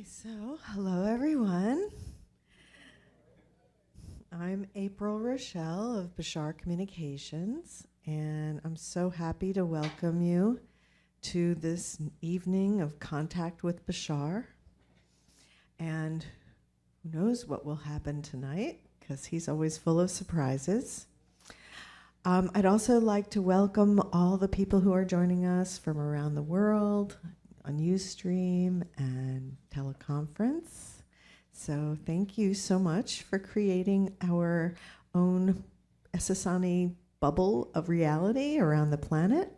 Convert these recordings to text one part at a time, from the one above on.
So hello everyone. I'm April Rochelle of Bashar Communications, and I'm so happy to welcome you to this evening of Contact with Bashar. And who knows what will happen tonight, because he's always full of surprises. I'd also like to welcome all the people who are joining us from around the world on Ustream and teleconference. So thank you so much for creating our own Essassani bubble of reality around the planet.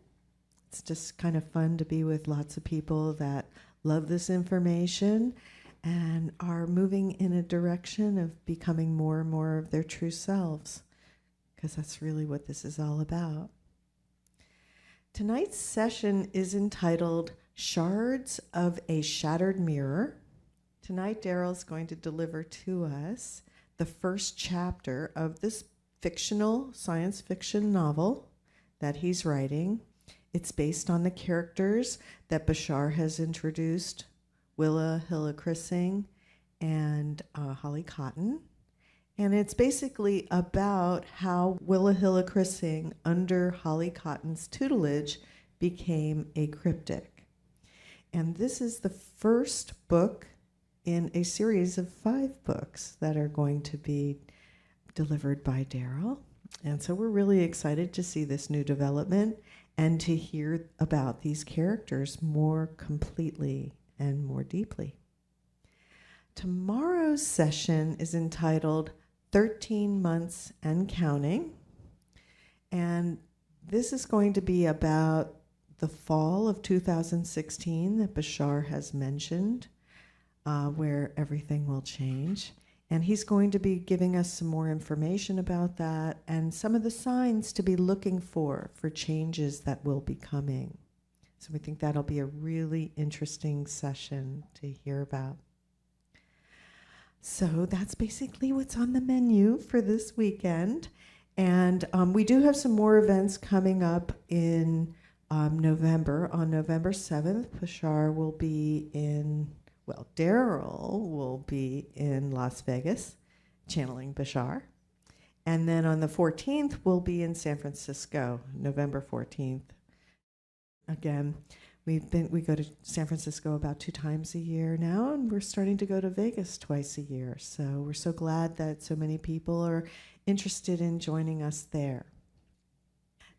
It's just kind of fun to be with lots of people that love this information and are moving in a direction of becoming more and more of their true selves, because that's really what this is all about. Tonight's session is entitled Shards of a Shattered Mirror. Tonight, Darryl's going to deliver to us the first chapter of this fictional science fiction novel that he's writing. It's based on the characters that Bashar has introduced, Willa Hillissing and Holly Cotton. And it's basically about how Willa Hillissing, under Holly Cotton's tutelage, became a cryptic. And this is the first book in a series of 5 books that are going to be delivered by Darryl. And so we're really excited to see this new development and to hear about these characters more completely and more deeply. Tomorrow's session is entitled 13 Months and Counting. And this is going to be about the fall of 2016 that Bashar has mentioned, where everything will change. And he's going to be giving us some more information about that and some of the signs to be looking for changes that will be coming. So we think that'll be a really interesting session to hear about. So that's basically what's on the menu for this weekend. And we do have some more events coming up in November. On November 7th, Bashar will be Darryl will be in Las Vegas, channeling Bashar. And then on the 14th, we'll be in San Francisco, November 14th. Again, we go to San Francisco about 2 times a year now, and we're starting to go to Vegas twice a year. So we're so glad that so many people are interested in joining us there.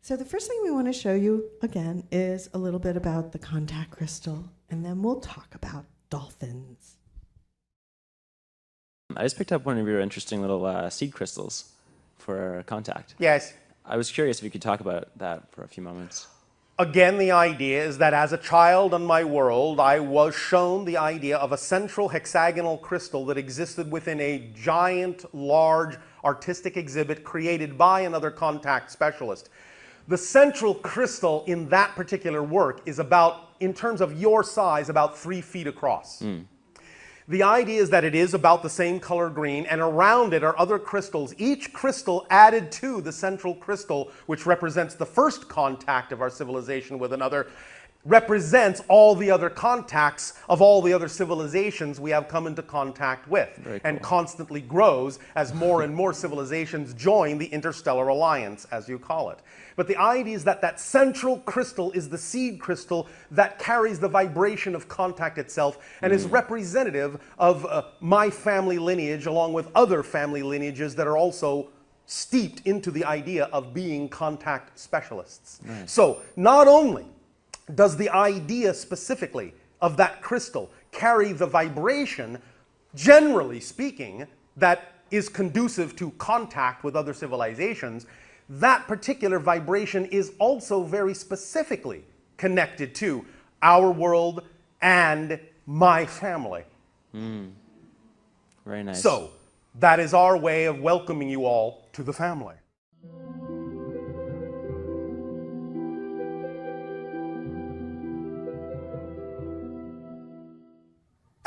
So the first thing we want to show you, again, is a little bit about the contact crystal, and then we'll talk about dolphins. I just picked up one of your interesting little seed crystals for contact. Yes. I was curious if you could talk about that for a few moments. Again, the idea is that as a child in my world, I was shown the idea of a central hexagonal crystal that existed within a giant, large artistic exhibit created by another contact specialist. The central crystal in that particular work is about, in terms of your size, about 3 feet across. The idea is that it is about the same color green, and around it are other crystals, each crystal added to the central crystal, which represents the first contact of our civilization with another, represents all the other contacts of all the other civilizations we have come into contact with. Very cool. And constantly grows as more and more civilizations join the interstellar alliance, as you call it. But the idea is that that central crystal is the seed crystal that carries the vibration of contact itself and is representative of my family lineage, along with other family lineages that are also steeped into the idea of being contact specialists. Nice. So not only does the idea specifically of that crystal carry the vibration, generally speaking, that is conducive to contact with other civilizations, that particular vibration is also very specifically connected to our world and my family. Very nice. So, that is our way of welcoming you all to the family.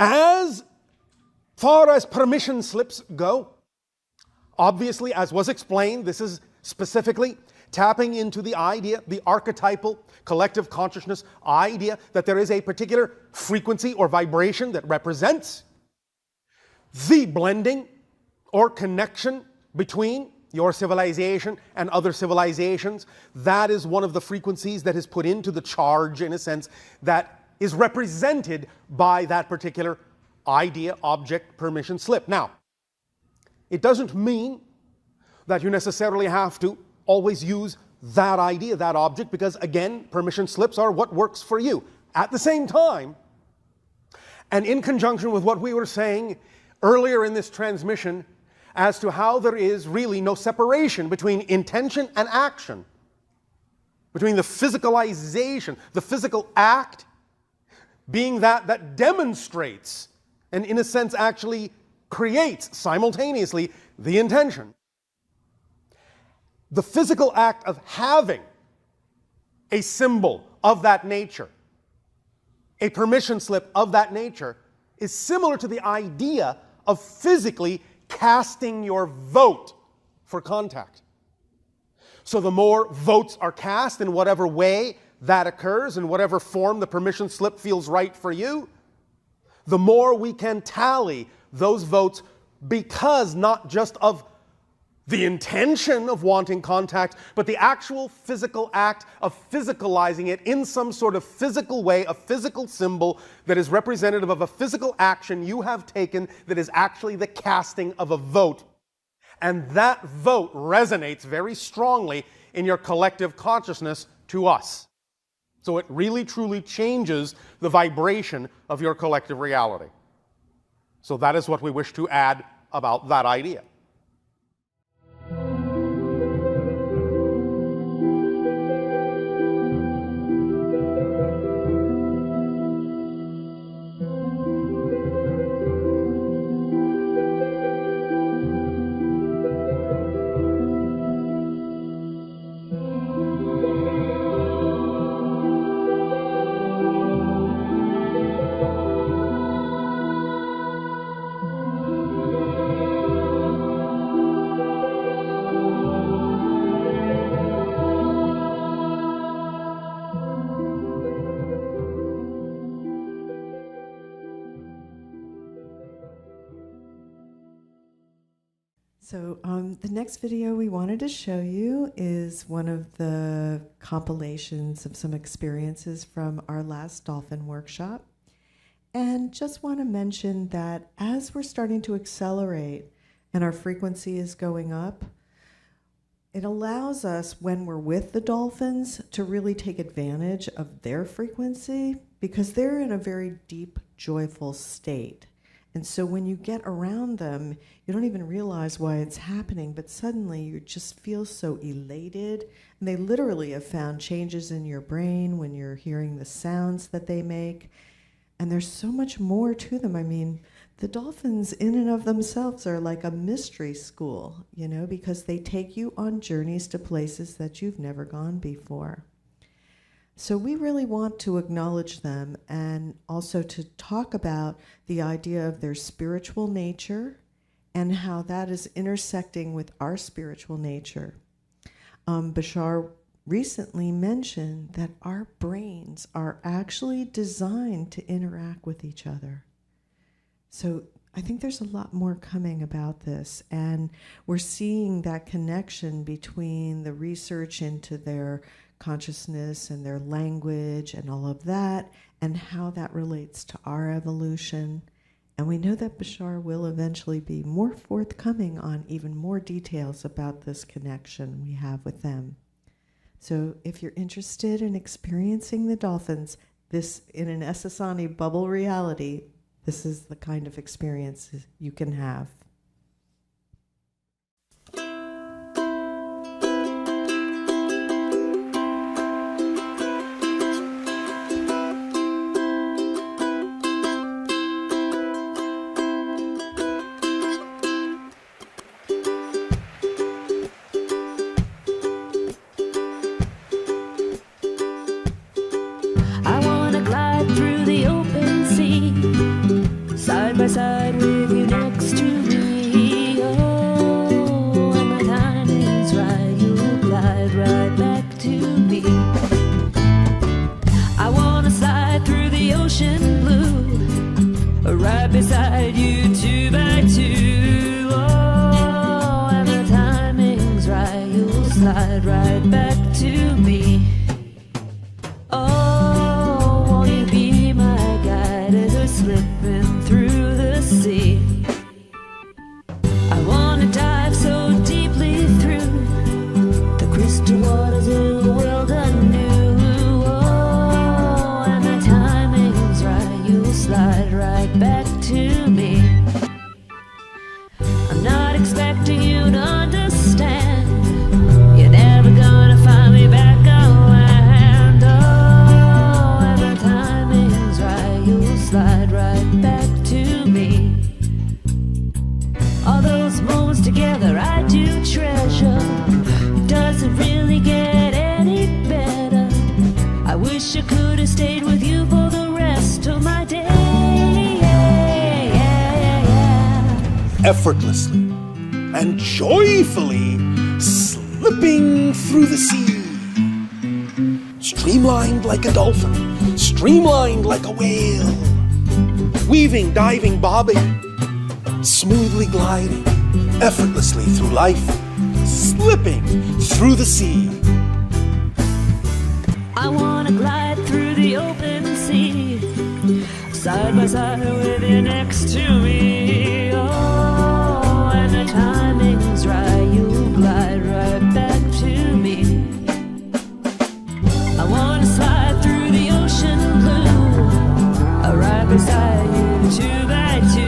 As far as permission slips go, obviously, as was explained, this is specifically tapping into the idea, the archetypal collective consciousness idea that there is a particular frequency or vibration that represents the blending or connection between your civilization and other civilizations. That is one of the frequencies that is put into the charge, in a sense, that is represented by that particular idea, object, permission slip. Now, it doesn't mean that you necessarily have to always use that idea, that object, because again, permission slips are what works for you. At the same time, and in conjunction with what we were saying earlier in this transmission as to how there is really no separation between intention and action, between the physicalization, the physical act being that demonstrates and in a sense actually creates simultaneously the intention. The physical act of having a symbol of that nature, a permission slip of that nature, is similar to the idea of physically casting your vote for contact. So the more votes are cast in whatever way that occurs, in whatever form the permission slip feels right for you, the more we can tally those votes, because not just of the intention of wanting contact, but the actual physical act of physicalizing it in some sort of physical way, a physical symbol that is representative of a physical action you have taken that is actually the casting of a vote. And that vote resonates very strongly in your collective consciousness to us. So it really truly changes the vibration of your collective reality. So that is what we wish to add about that idea. So the next video we wanted to show you is one of the compilations of some experiences from our last dolphin workshop. And just want to mention that as we're starting to accelerate and our frequency is going up, it allows us, when we're with the dolphins, to really take advantage of their frequency, because they're in a very deep, joyful state. And so when you get around them, you don't even realize why it's happening, but suddenly you just feel so elated. And they literally have found changes in your brain when you're hearing the sounds that they make. And there's so much more to them. I mean, the dolphins in and of themselves are like a mystery school, you know, because they take you on journeys to places that you've never gone before. So we really want to acknowledge them and also to talk about the idea of their spiritual nature and how that is intersecting with our spiritual nature. Bashar recently mentioned that our brains are actually designed to interact with each other. So I think there's a lot more coming about this, and we're seeing that connection between the research into their consciousness and their language and all of that, and how that relates to our evolution. And we know that Bashar will eventually be more forthcoming on even more details about this connection we have with them. So if you're interested in experiencing the dolphins, this in an Essassani bubble reality, this is the kind of experience you can have. Side by side with you next to me. Oh, when the time is right, you'll glide right right beside you, 2 by 2. Oh, and the timing's right, you'll slide right back to me. Oh, won't you be my guide as we're slipping through the sea? I wanna dive so deeply through the crystal waters of the world anew. Oh, and the timing's right, you'll slide right back to me. I'm not expecting you to understand. You're never gonna find me back on land. Oh, and the timing's right, you'll slide right back to me. All those moments together I do treasure. Doesn't really get any better. I wish I could have stayed with you for the rest of my day. Effortlessly and joyfully slipping through the sea. Streamlined like a dolphin, streamlined like a whale. Weaving, diving, bobbing, smoothly gliding, effortlessly through life, slipping through the sea. I wanna glide through the open sea, side by side with you next to me. Oh, and the timing's right, you'll glide right back to me. I wanna slide through the ocean blue, right beside you, 2 by 2.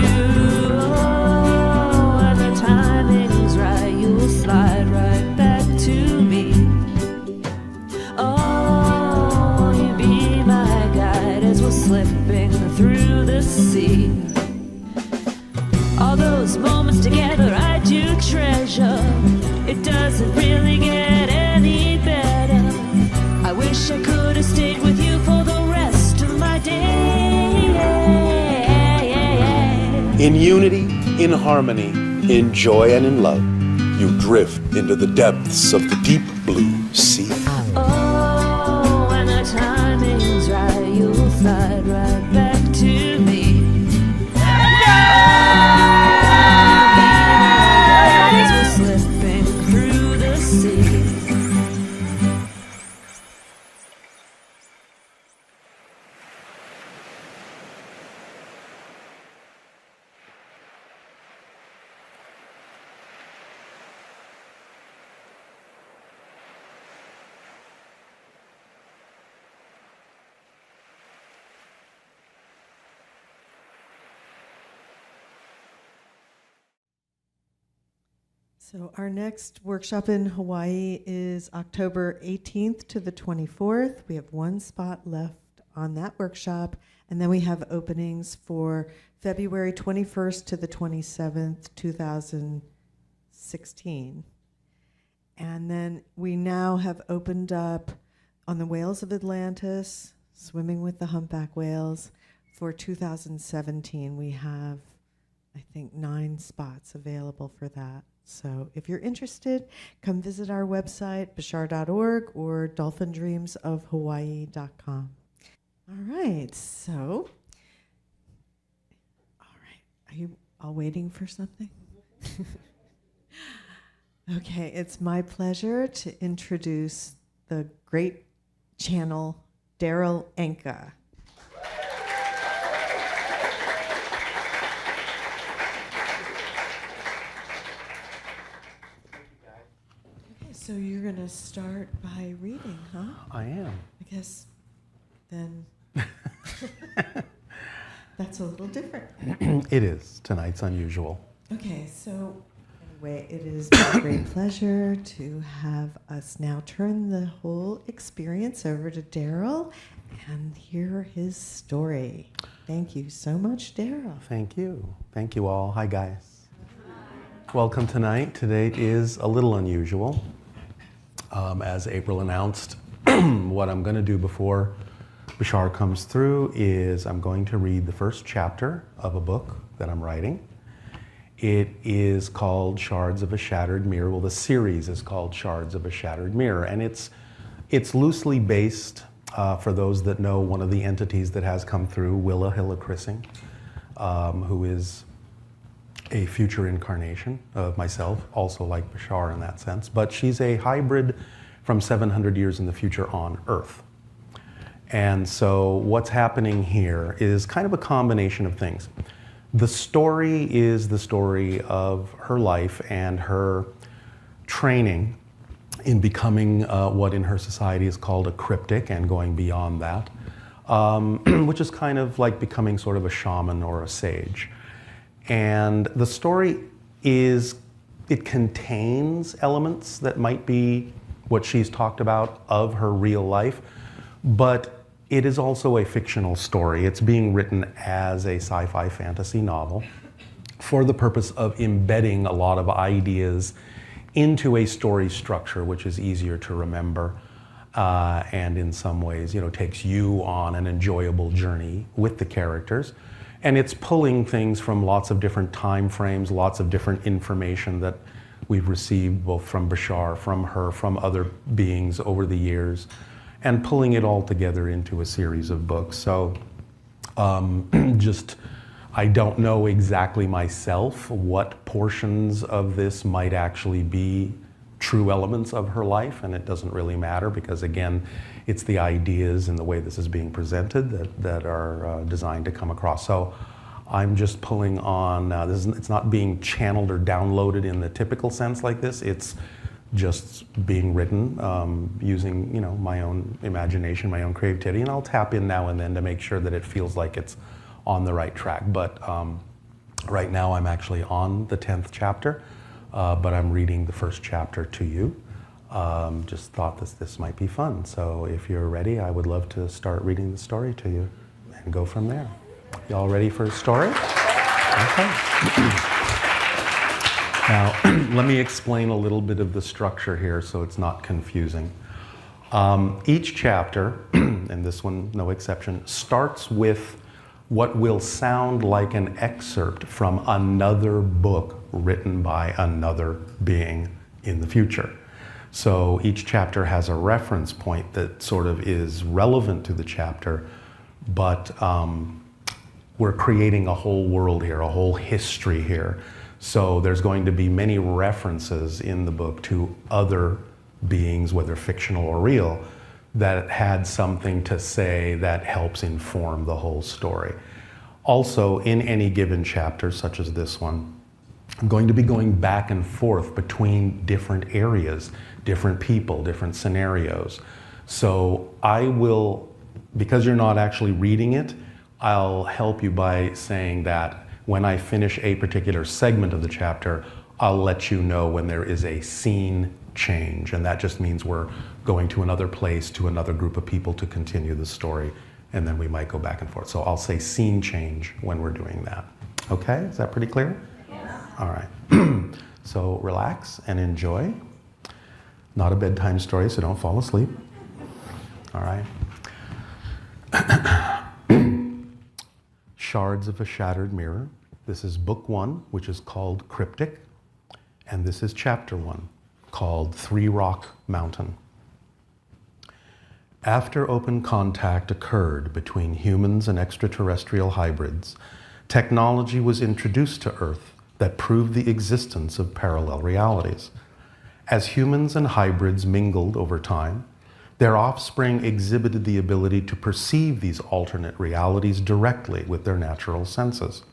Oh, and the timing's right, you'll slide right back to me. Oh, you be my guide as we're slipping through the sea. All those moments together I do treasure. It doesn't really get any better. I wish I could have stayed with you for the rest of my day. In unity, in harmony, in joy and in love, you drift into the depths of the deep blue sea. Oh, and the timing's right, you'll slide right back to me. As we're slipping through the sea. So our next workshop in Hawaii is October 18th to the 24th. We have 1 spot left on that workshop, and then we have openings for February 21st to the 27th, 2016. And then we now have opened up on the Whales of Atlantis, Swimming with the Humpback Whales, for 2017. We have, I think, 9 spots available for that. So if you're interested, come visit our website, bashar.org, or dolphindreamsofhawaii.com. All right, so, are you all waiting for something? Okay, it's my pleasure to introduce the great channel, Darryl Anka. So you're going to start by reading, huh? I am. I guess then that's a little different. It is. Tonight's unusual. Okay, so anyway, it is my great pleasure to have us now turn the whole experience over to Darryl and hear his story. Thank you so much, Darryl. Thank you. Thank you all. Hi, guys. Welcome tonight. Today is a little unusual. As April announced, what I'm going to do before Bashar comes through is I'm going to read the first chapter of a book that I'm writing. It is called Shards of a Shattered Mirror. Well, the series is called Shards of a Shattered Mirror, and it's loosely based, for those that know one of the entities that has come through, Willa Hillissing. who is a future incarnation of myself, also like Bashar in that sense, but she's a hybrid from 700 years in the future on Earth. And so what's happening here is kind of a combination of things. The story is the story of her life and her training in becoming what in her society is called a cryptic and going beyond that, which is kind of like becoming sort of a shaman or a sage. And the story it contains elements that might be what she's talked about of her real life, but it is also a fictional story. It's being written as a sci-fi fantasy novel for the purpose of embedding a lot of ideas into a story structure which is easier to remember and in some ways, takes you on an enjoyable journey with the characters. And it's pulling things from lots of different time frames, lots of different information that we've received both from Bashar, from her, from other beings over the years, and pulling it all together into a series of books. So I don't know exactly myself what portions of this might actually be true elements of her life, and it doesn't really matter because, again, it's the ideas and the way this is being presented that are designed to come across. So I'm just pulling on, it's not being channeled or downloaded in the typical sense like this. It's just being written using my own imagination, my own creativity, and I'll tap in now and then to make sure that it feels like it's on the right track. But right now I'm actually on the 10th chapter, but I'm reading the first chapter to you. Just thought this might be fun. So if you're ready, I would love to start reading the story to you and go from there. Y'all ready for a story? Okay. Now, let me explain a little bit of the structure here so it's not confusing. Each chapter, and this one no exception, starts with what will sound like an excerpt from another book written by another being in the future. So each chapter has a reference point that sort of is relevant to the chapter, but we're creating a whole world here, a whole history here. So there's going to be many references in the book to other beings, whether fictional or real, that had something to say that helps inform the whole story. Also, in any given chapter, such as this one, I'm going to be going back and forth between different areas, different people, different scenarios. So I will, because you're not actually reading it, I'll help you by saying that when I finish a particular segment of the chapter, I'll let you know when there is a scene change. And that just means we're going to another place, to another group of people to continue the story. And then we might go back and forth. So I'll say scene change when we're doing that. Okay, is that pretty clear? Yeah. All right. So relax and enjoy. Not a bedtime story, so don't fall asleep. All right. Shards of a Shattered Mirror. This is book 1, which is called Cryptic. And this is chapter 1, called Three Rock Mountain. After open contact occurred between humans and extraterrestrial hybrids, technology was introduced to Earth that proved the existence of parallel realities. As humans and hybrids mingled over time, their offspring exhibited the ability to perceive these alternate realities directly with their natural senses.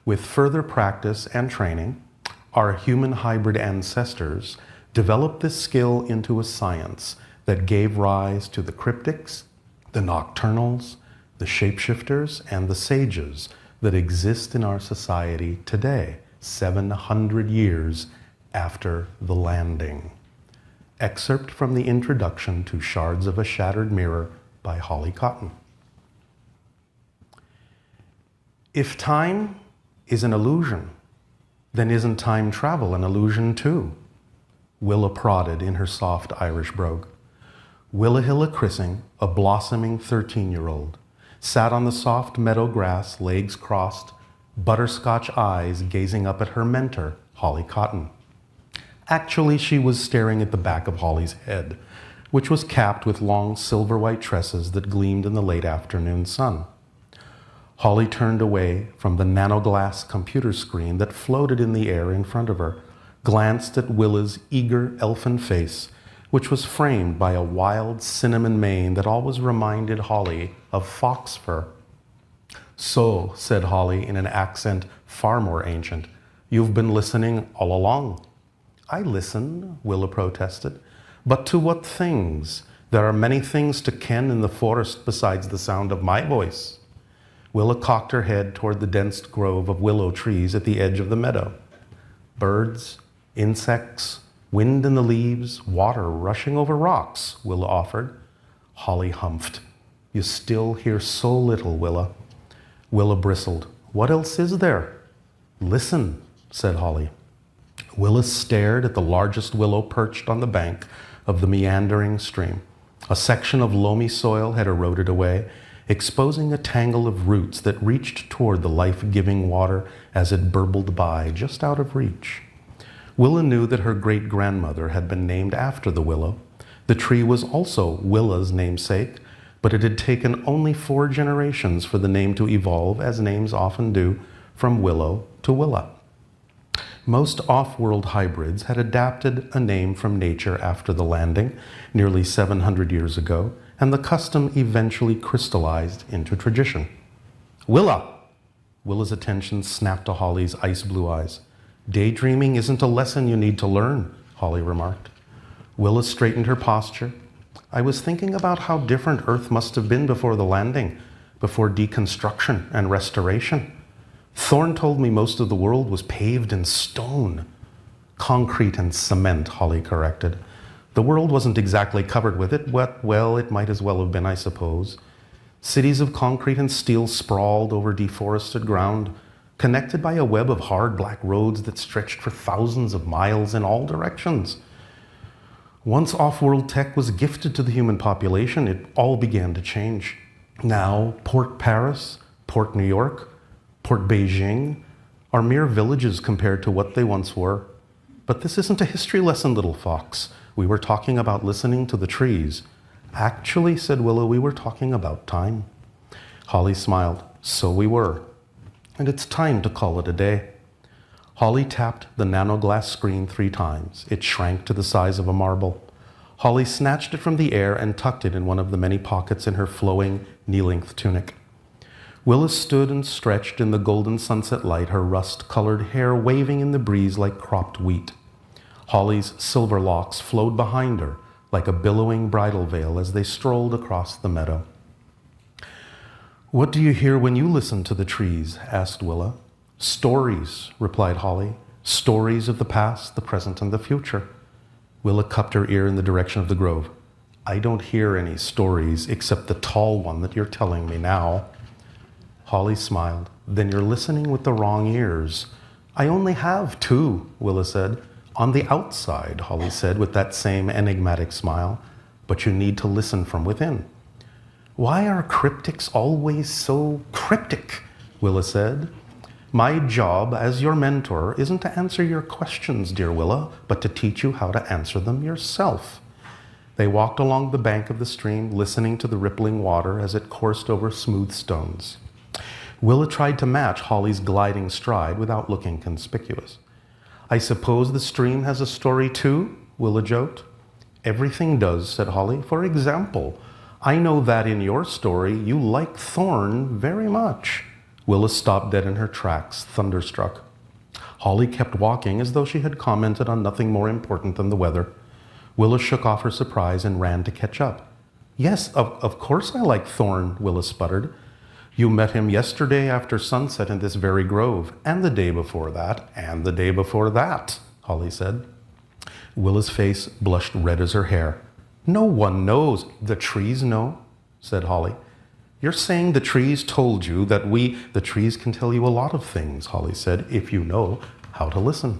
With further practice and training, our human hybrid ancestors developed this skill into a science that gave rise to the cryptics, the nocturnals, the shapeshifters, and the sages that exist in our society today, 700 years after the landing. Excerpt from the introduction to Shards of a Shattered Mirror by Holly Cotton. If time is an illusion, then isn't time travel an illusion too? Willa prodded in her soft Irish brogue. Willa Hillissing, a blossoming 13-year-old, sat on the soft meadow grass, legs crossed, butterscotch eyes gazing up at her mentor, Holly Cotton. Actually, she was staring at the back of Holly's head, which was capped with long silver-white tresses that gleamed in the late afternoon sun. Holly turned away from the nanoglass computer screen that floated in the air in front of her, glanced at Willa's eager elfin face, which was framed by a wild cinnamon mane that always reminded Holly of fox fur. "So," said Holly in an accent far more ancient, "you've been listening all along." "I listen," Willa protested. "But to what things? There are many things to ken in the forest besides the sound of my voice." Willa cocked her head toward the dense grove of willow trees at the edge of the meadow. "Birds, insects, wind in the leaves, water rushing over rocks," Willa offered. Holly humphed. "You still hear so little, Willa." Willa bristled. "What else is there?" "Listen," said Holly. Willa stared at the largest willow perched on the bank of the meandering stream. A section of loamy soil had eroded away, exposing a tangle of roots that reached toward the life-giving water as it burbled by, just out of reach. Willa knew that her great-grandmother had been named after the willow. The tree was also Willa's namesake, but it had taken only 4 generations for the name to evolve, as names often do, from willow to Willa. Most off-world hybrids had adapted a name from nature after the landing, nearly 700 years ago, and the custom eventually crystallized into tradition. "Willa!" Willa's attention snapped to Holly's ice-blue eyes. "Daydreaming isn't a lesson you need to learn," Holly remarked. Willa straightened her posture. "I was thinking about how different Earth must have been before the landing, before deconstruction and restoration. Thorne told me most of the world was paved in stone." "Concrete and cement," Holly corrected. "The world wasn't exactly covered with it, but, well, it might as well have been, I suppose. Cities of concrete and steel sprawled over deforested ground, connected by a web of hard black roads that stretched for thousands of miles in all directions. Once off-world tech was gifted to the human population, it all began to change. Now, Port Paris, Port New York, Port Beijing are mere villages compared to what they once were. But this isn't a history lesson, little fox. We were talking about listening to the trees." "Actually," said Willa, "we were talking about time." Holly smiled. "So we were. And it's time to call it a day." Holly tapped the nanoglass screen 3 times. It shrank to the size of a marble. Holly snatched it from the air and tucked it in one of the many pockets in her flowing, knee-length tunic. Willa stood and stretched in the golden sunset light, her rust-colored hair waving in the breeze like cropped wheat. Holly's silver locks flowed behind her like a billowing bridal veil as they strolled across the meadow. "What do you hear when you listen to the trees?" asked Willa. "Stories," replied Holly. "Stories of the past, the present, and the future." Willa cupped her ear in the direction of the grove. "I don't hear any stories except the tall one that you're telling me now." Holly smiled. "Then you're listening with the wrong ears." "I only have 2, Willa said. "On the outside," Holly said with that same enigmatic smile. "But you need to listen from within." "Why are cryptics always so cryptic?" Willa said. "My job as your mentor isn't to answer your questions, dear Willa, but to teach you how to answer them yourself." They walked along the bank of the stream, listening to the rippling water as it coursed over smooth stones. Willa tried to match Holly's gliding stride without looking conspicuous. "I suppose the stream has a story too?" Willa joked. "Everything does," said Holly. "For example, I know that in your story you like Thorne very much." Willa stopped dead in her tracks, thunderstruck. Holly kept walking as though she had commented on nothing more important than the weather. Willa shook off her surprise and ran to catch up. "Yes, of course I like Thorne," Willa sputtered. "You met him yesterday after sunset in this very grove, and the day before that, and the day before that," Holly said. Willa's face blushed red as her hair. "No one knows." "The trees know," said Holly. "You're saying the trees told you that the trees can tell you a lot of things," Holly said, "if you know how to listen."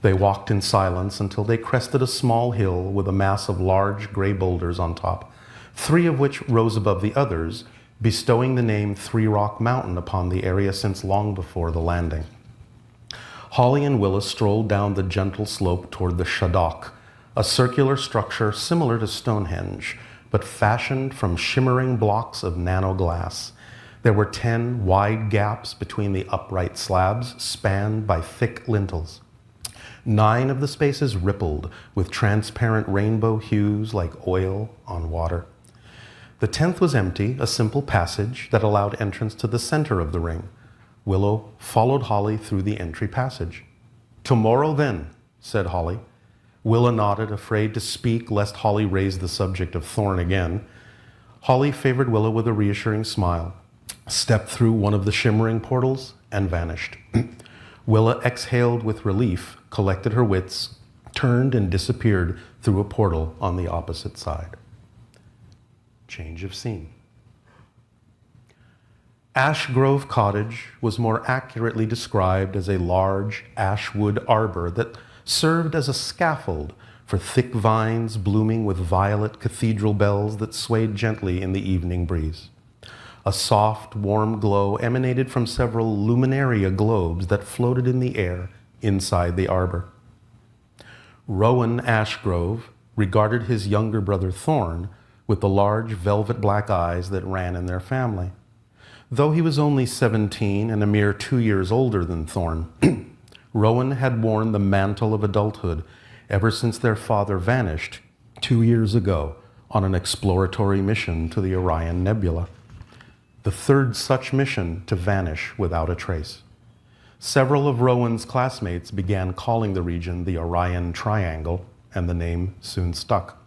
They walked in silence until they crested a small hill with a mass of large gray boulders on top, 3 of which rose above the others, bestowing the name Three Rock Mountain upon the area since long before the landing. Holly and Willa strolled down the gentle slope toward the Shadok, a circular structure similar to Stonehenge, but fashioned from shimmering blocks of nanoglass. There were 10 wide gaps between the upright slabs, spanned by thick lintels. 9 of the spaces rippled with transparent rainbow hues like oil on water. The 10th was empty, a simple passage that allowed entrance to the center of the ring. Willow followed Holly through the entry passage. "Tomorrow then," said Holly. Willa nodded, afraid to speak lest Holly raise the subject of Thorn again. Holly favored Willa with a reassuring smile, stepped through one of the shimmering portals, and vanished. Willa exhaled with relief, collected her wits, turned and disappeared through a portal on the opposite side. Change of scene. Ash Grove Cottage was more accurately described as a large ashwood arbor that served as a scaffold for thick vines blooming with violet cathedral bells that swayed gently in the evening breeze. A soft, warm glow emanated from several luminaria globes that floated in the air inside the arbor. Rowan Ashgrove regarded his younger brother Thorn with the large velvet black eyes that ran in their family. Though he was only 17 and a mere 2 years older than Thorn, Rowan had worn the mantle of adulthood ever since their father vanished 2 years ago on an exploratory mission to the Orion Nebula. The third such mission to vanish without a trace. Several of Rowan's classmates began calling the region the Orion Triangle, and the name soon stuck.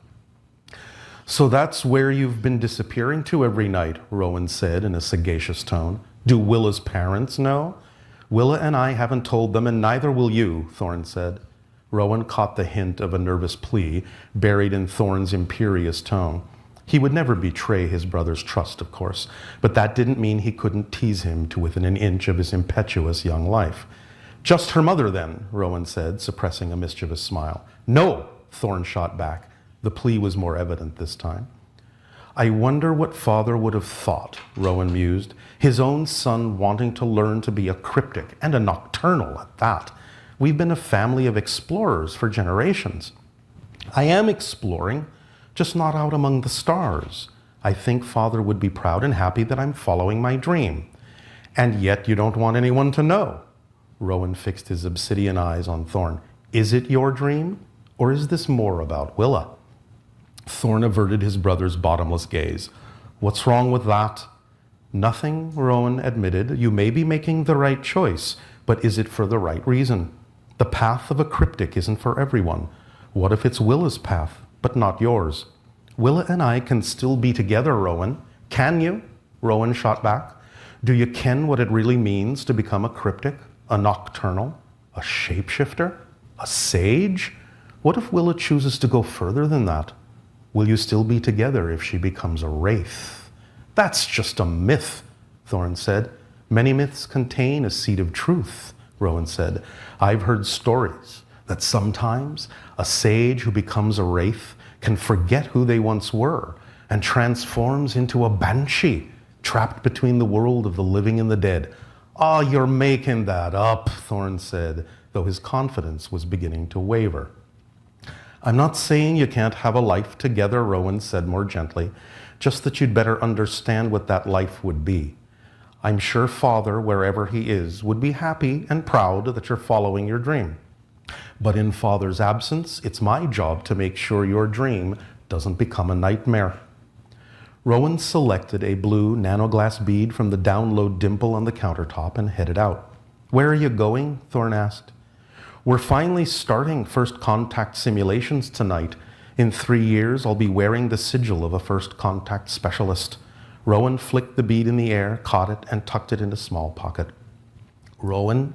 "So that's where you've been disappearing to every night," Rowan said in a sagacious tone. "Do Willa's parents know?" "Willa and I haven't told them, and neither will you," Thorn said. Rowan caught the hint of a nervous plea buried in Thorn's imperious tone. He would never betray his brother's trust, of course, but that didn't mean he couldn't tease him to within an inch of his impetuous young life. "Just her mother, then," Rowan said, suppressing a mischievous smile. "No," Thorn shot back. The plea was more evident this time. "I wonder what father would have thought," Rowan mused. "His own son wanting to learn to be a cryptic, and a nocturnal at that. We've been a family of explorers for generations." "I am exploring, just not out among the stars. I think father would be proud and happy that I'm following my dream." "And yet you don't want anyone to know." Rowan fixed his obsidian eyes on Thorn. "Is it your dream, or is this more about Willa?" Thorn averted his brother's bottomless gaze. "What's wrong with that?" "Nothing," Rowan admitted. "You may be making the right choice, but is it for the right reason? The path of a cryptic isn't for everyone. What if it's Willa's path, but not yours?" "Willa and I can still be together, Rowan." "Can you?" Rowan shot back. "Do you ken what it really means to become a cryptic, a nocturnal, a shapeshifter, a sage? What if Willa chooses to go further than that? Will you still be together if she becomes a wraith?" "That's just a myth," Thorn said. "Many myths contain a seed of truth," Rowan said. "I've heard stories that sometimes a sage who becomes a wraith can forget who they once were and transforms into a banshee, trapped between the world of the living and the dead." "Oh, you're making that up," Thorn said, though his confidence was beginning to waver. "I'm not saying you can't have a life together," Rowan said more gently, "just that you'd better understand what that life would be. I'm sure father, wherever he is, would be happy and proud that you're following your dream. But in father's absence, it's my job to make sure your dream doesn't become a nightmare." Rowan selected a blue nanoglass bead from the download dimple on the countertop and headed out. "Where are you going?" Thorn asked. "We're finally starting first contact simulations tonight. In 3 years, I'll be wearing the sigil of a first contact specialist." Rowan flicked the bead in the air, caught it, and tucked it in a small pocket. "Rowan?"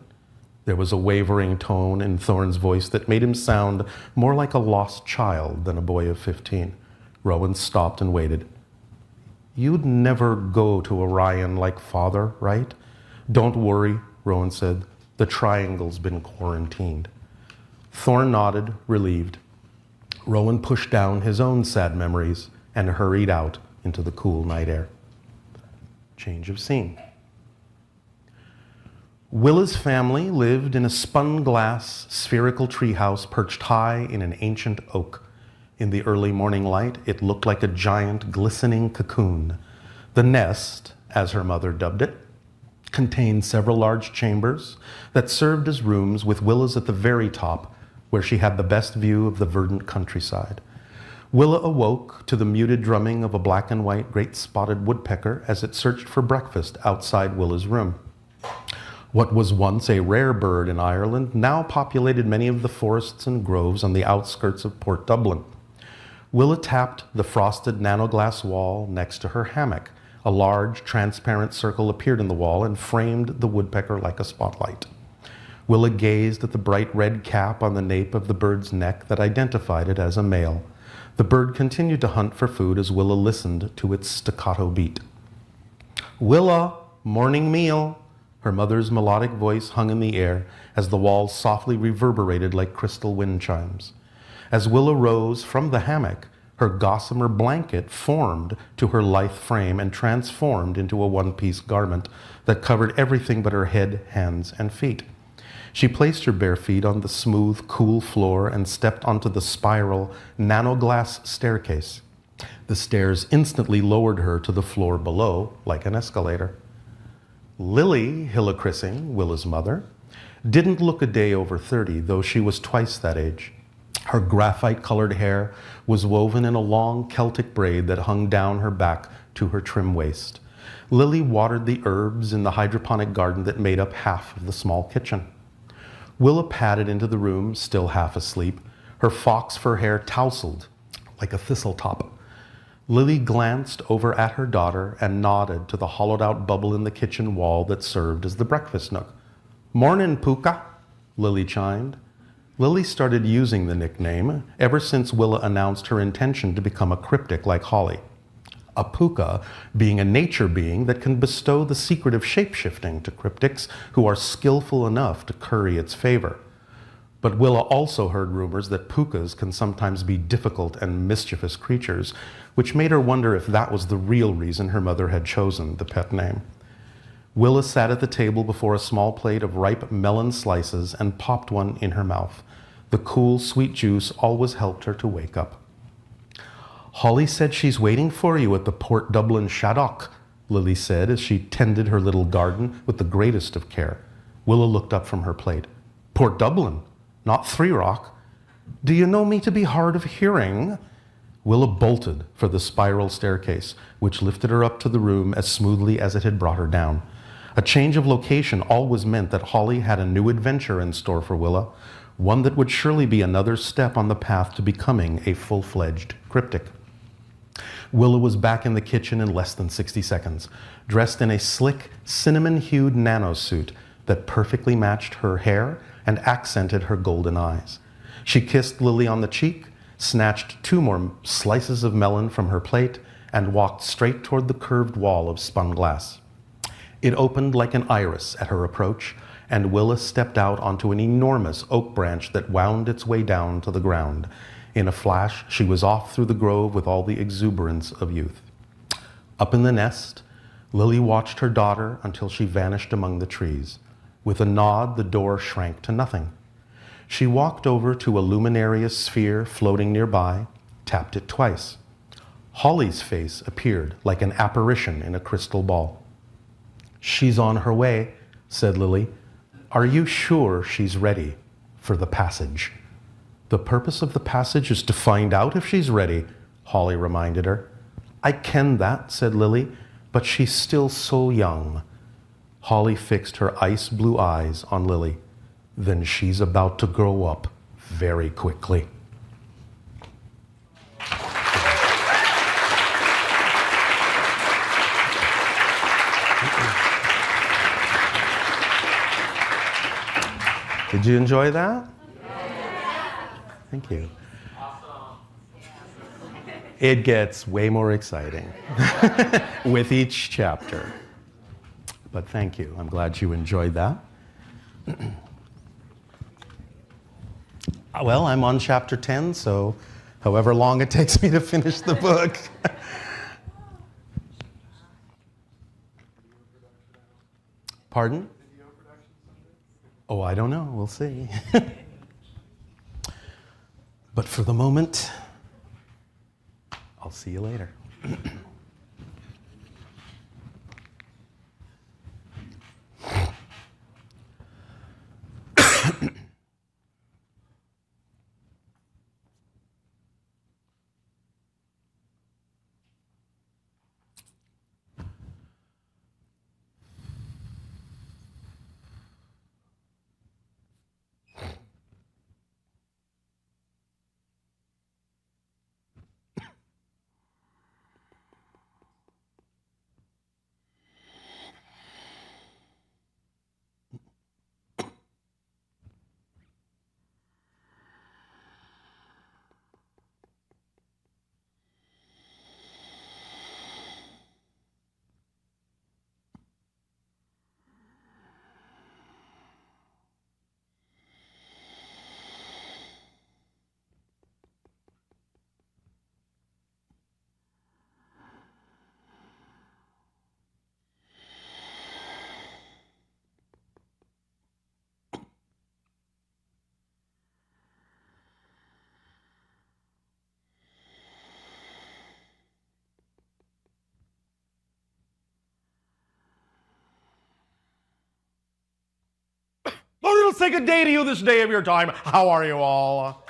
There was a wavering tone in Thorn's voice that made him sound more like a lost child than a boy of 15. Rowan stopped and waited. "You'd never go to Orion like father, right?" "Don't worry," Rowan said. "The triangle's been quarantined." Thorn nodded, relieved. Rowan pushed down his own sad memories and hurried out into the cool night air. Change of scene. Willa's family lived in a spun-glass, spherical treehouse perched high in an ancient oak. In the early morning light, it looked like a giant, glistening cocoon. The nest, as her mother dubbed it, contained several large chambers that served as rooms, with Willa's at the very top, where she had the best view of the verdant countryside. Willa awoke to the muted drumming of a black and white great spotted woodpecker as it searched for breakfast outside Willa's room. What was once a rare bird in Ireland now populated many of the forests and groves on the outskirts of Port Dublin. Willa tapped the frosted nanoglass wall next to her hammock. A large, transparent circle appeared in the wall and framed the woodpecker like a spotlight. Willa gazed at the bright red cap on the nape of the bird's neck that identified it as a male. The bird continued to hunt for food as Willa listened to its staccato beat. "Willa, morning meal." Her mother's melodic voice hung in the air as the walls softly reverberated like crystal wind chimes. As Willa rose from the hammock, her gossamer blanket formed to her lithe frame and transformed into a one-piece garment that covered everything but her head, hands, and feet. She placed her bare feet on the smooth, cool floor and stepped onto the spiral, nanoglass staircase. The stairs instantly lowered her to the floor below, like an escalator. Lily Hillissing, Willa's mother, didn't look a day over 30, though she was twice that age. Her graphite-colored hair was woven in a long Celtic braid that hung down her back to her trim waist. Lily watered the herbs in the hydroponic garden that made up half of the small kitchen. Willa padded into the room, still half asleep, her fox fur hair tousled like a thistle top. Lily glanced over at her daughter and nodded to the hollowed-out bubble in the kitchen wall that served as the breakfast nook. "Mornin', Puka," Lily chimed. Lily started using the nickname ever since Willa announced her intention to become a cryptic like Holly. A puka being a nature being that can bestow the secret of shape-shifting to cryptics who are skillful enough to curry its favor. But Willa also heard rumors that pukas can sometimes be difficult and mischievous creatures, which made her wonder if that was the real reason her mother had chosen the pet name. Willa sat at the table before a small plate of ripe melon slices and popped one in her mouth. The cool, sweet juice always helped her to wake up. "Holly said she's waiting for you at the Port Dublin Shaddock," Lily said as she tended her little garden with the greatest of care. Willa looked up from her plate. "Port Dublin, not Three Rock. Do you know me to be hard of hearing?" Willa bolted for the spiral staircase, which lifted her up to the room as smoothly as it had brought her down. A change of location always meant that Holly had a new adventure in store for Willa, one that would surely be another step on the path to becoming a full-fledged cryptic. Willa was back in the kitchen in less than 60 seconds, dressed in a slick, cinnamon-hued nanosuit that perfectly matched her hair and accented her golden eyes. She kissed Lily on the cheek, snatched 2 more slices of melon from her plate, and walked straight toward the curved wall of spun glass. It opened like an iris at her approach, and Willa stepped out onto an enormous oak branch that wound its way down to the ground. In a flash, she was off through the grove with all the exuberance of youth. Up in the nest, Lily watched her daughter until she vanished among the trees. With a nod, the door shrank to nothing. She walked over to a luminarious sphere floating nearby, tapped it twice. Holly's face appeared like an apparition in a crystal ball. "She's on her way," said Lily. "Are you sure she's ready for the passage?" "The purpose of the passage is to find out if she's ready," Holly reminded her. "I ken that," said Lily, "but she's still so young." Holly fixed her ice blue eyes on Lily. "Then she's about to grow up very quickly." Did you enjoy that? Thank you. It gets way more exciting with each chapter. But thank you. I'm glad you enjoyed that. Well, I'm on chapter 10, so however long it takes me to finish the book. Pardon? Oh, I don't know. We'll see. But for the moment, I'll see you later. say good day to you this day of your time. How are you all?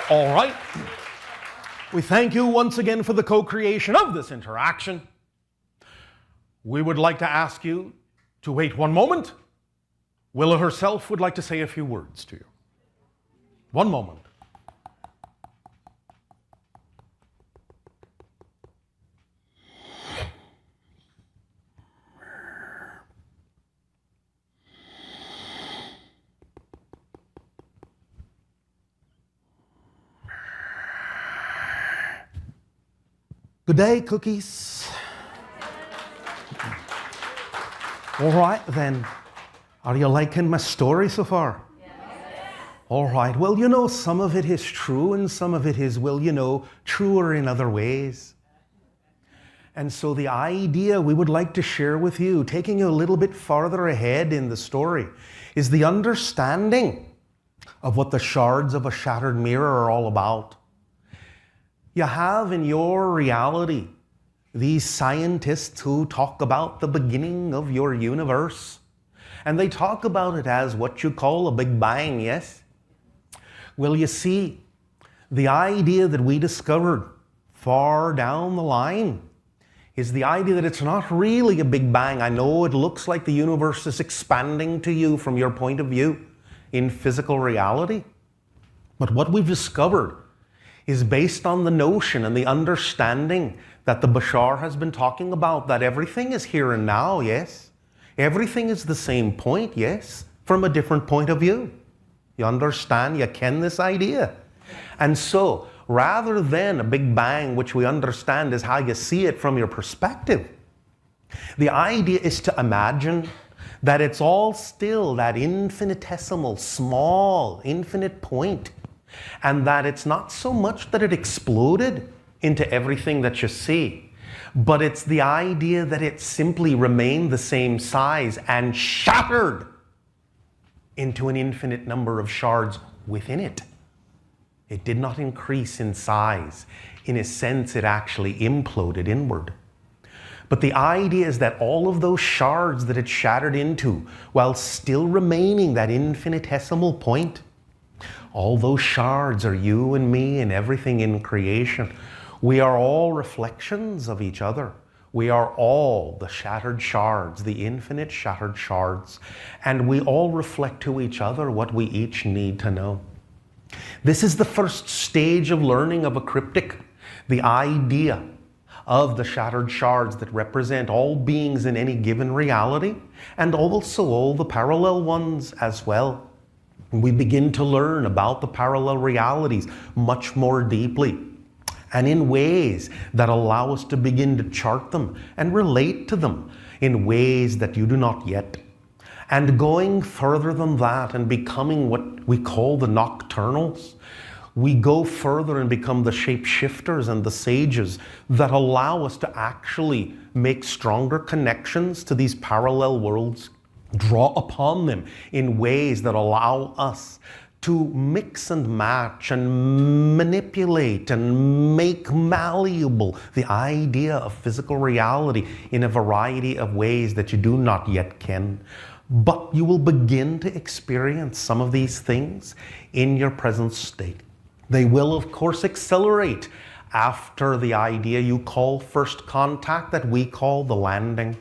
All right. We thank you once again for the co-creation of this interaction. We would like to ask you to wait one moment. Willa herself would like to say a few words to you. One moment. Good day, cookies. All right, then. Are you liking my story so far? Yes. All right. Well, you know, some of it is true and some of it is, well, you know, truer in other ways. And so the idea we would like to share with you, taking you a little bit farther ahead in the story, is the understanding of what the shards of a shattered mirror are all about. You have in your reality these scientists who talk about the beginning of your universe. And they talk about it as what you call a Big Bang, yes? Well, you see, the idea that we discovered far down the line is the idea that it's not really a Big Bang. I know it looks like the universe is expanding to you from your point of view in physical reality. But what we've discovered is based on the notion and the understanding that the Bashar has been talking about, that everything is here and now, yes? Everything is the same point, yes? From a different point of view. You understand? You ken this idea? And so, rather than a Big Bang, which we understand is how you see it from your perspective, the idea is to imagine that it's all still that infinitesimal, small, infinite point. And that it's not so much that it exploded into everything that you see, but it's the idea that it simply remained the same size and shattered into an infinite number of shards within it. It did not increase in size. In a sense, it actually imploded inward. But the idea is that all of those shards that it shattered into, while still remaining that infinitesimal point, all those shards are you and me and everything in creation. We are all reflections of each other. We are all the shattered shards, the infinite shattered shards. And we all reflect to each other what we each need to know. This is the first stage of learning of a cryptic, the idea of the shattered shards that represent all beings in any given reality, and also all the parallel ones as well. We begin to learn about the parallel realities much more deeply and in ways that allow us to begin to chart them and relate to them in ways that you do not yet. And going further than that and becoming what we call the nocturnals, we go further and become the shapeshifters and the sages that allow us to actually make stronger connections to these parallel worlds, draw upon them in ways that allow us to mix and match and manipulate and make malleable the idea of physical reality in a variety of ways that you do not yet ken. But you will begin to experience some of these things in your present state. They will, of course, accelerate after the idea you call first contact, that we call the landing.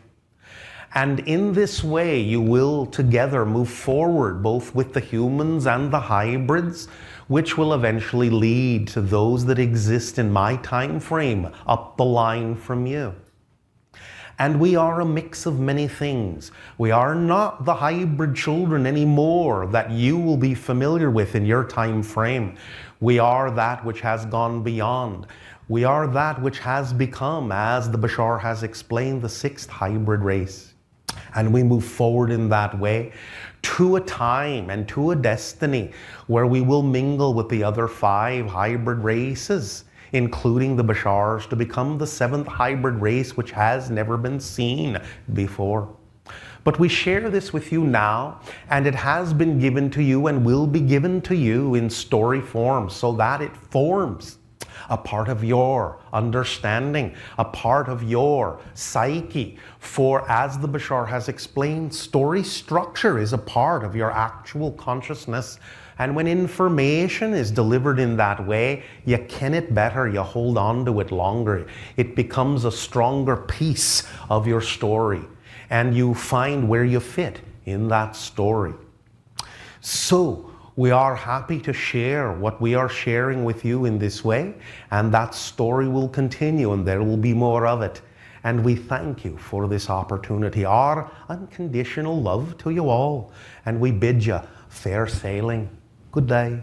And in this way, you will together move forward, both with the humans and the hybrids, which will eventually lead to those that exist in my time frame up the line from you. And we are a mix of many things. We are not the hybrid children anymore that you will be familiar with in your time frame. We are that which has gone beyond. We are that which has become, as the Bashar has explained, the sixth hybrid race. And we move forward in that way to a time and to a destiny where we will mingle with the other 5 hybrid races, including the Bashars, to become the 7th hybrid race, which has never been seen before. But we share this with you now, and it has been given to you and will be given to you in story form so that it forms a part of your understanding, a part of your psyche. For as the Bashar has explained, story structure is a part of your actual consciousness. And when information is delivered in that way, you ken it better, you hold on to it longer. It becomes a stronger piece of your story, and you find where you fit in that story. So, we are happy to share what we are sharing with you in this way, and that story will continue, and there will be more of it. And we thank you for this opportunity. Our unconditional love to you all, and we bid you fair sailing. Good day.